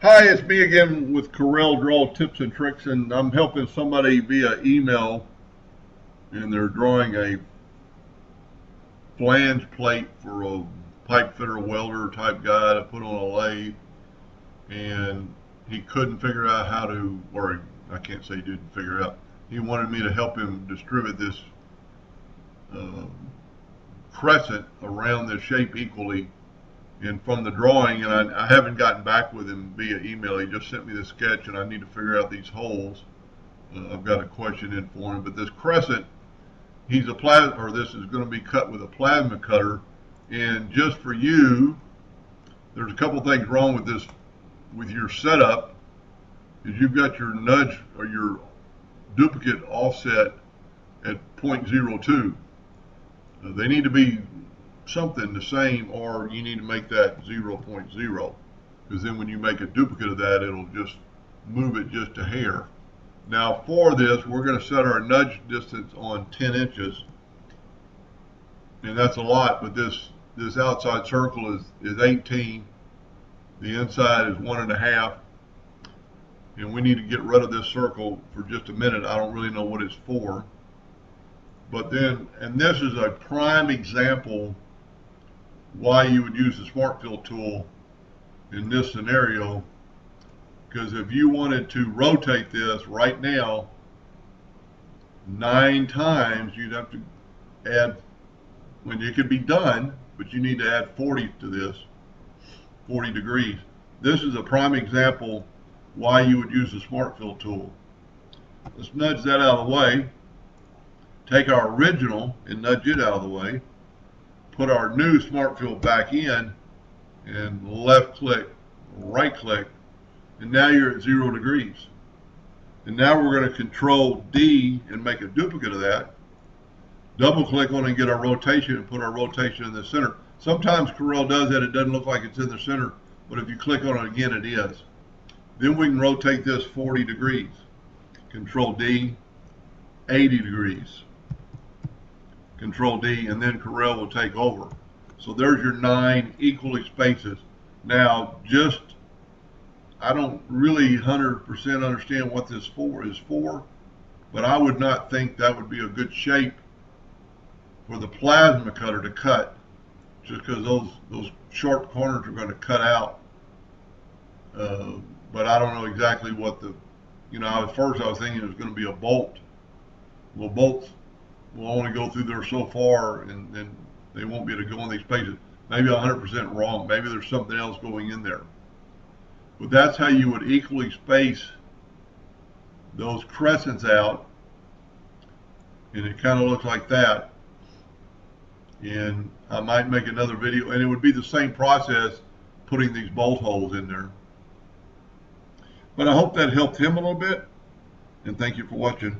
Hi, it's me again with Corel Draw Tips and Tricks, and I'm helping somebody via email, and they're drawing a flange plate for a pipe fitter welder type guy to put on a lathe, and he couldn't figure out how to, or I can't say he didn't figure out. He wanted me to help him distribute this uh, crescent around the shape equally. And from the drawing, and I haven't gotten back with him via email. He just sent me the sketch, and I need to figure out these holes. I've got a question in for him, but this crescent, he's a plasma, or this is going to be cut with a plasma cutter. And just for you, there's a couple things wrong with this, with your setup, is you've got your nudge or your duplicate offset at 0.02. They need to be something the same, or you need to make that 0.0, because then when you make a duplicate of that, it'll just move it just a hair. Now for this, we're going to set our nudge distance on 10 inches, and that's a lot, but this outside circle is 18, the inside is 1.5, and we need to get rid of this circle for just a minute. I don't really know what it's for, but then, and this is a prime example why you would use the Smart Fill tool in this scenario, because if you wanted to rotate this right now 9 times, you'd have to add, when it could be done, but you need to add 40 to this, 40 degrees. This is a prime example why you would use the Smart Fill tool. Let's nudge that out of the way, take our original and nudge it out of the way, put our new Smart Fill back in, and left click, right click, and now you're at 0 degrees. And now we're going to Control D and make a duplicate of that. Double click on it and get our rotation and put our rotation in the center. Sometimes Corel does that, it doesn't look like it's in the center, but if you click on it again, it is. Then we can rotate this 40 degrees. Control D, 80 degrees. Control D, and then Corel will take over. So there's your 9 equally spaces. Now, just, I don't really 100% understand what this is for, but I would not think that would be a good shape for the plasma cutter to cut, just because those sharp corners are going to cut out. But I don't know exactly what the, at first I was thinking it was going to be a bolt. Well, bolts will only go through there so far, and then they won't be able to go in these spaces. Maybe 100% wrong. Maybe there's something else going in there. But that's how you would equally space those crescents out, and it kind of looks like that. And I might make another video, and it would be the same process putting these bolt holes in there. But I hope that helped him a little bit, and thank you for watching.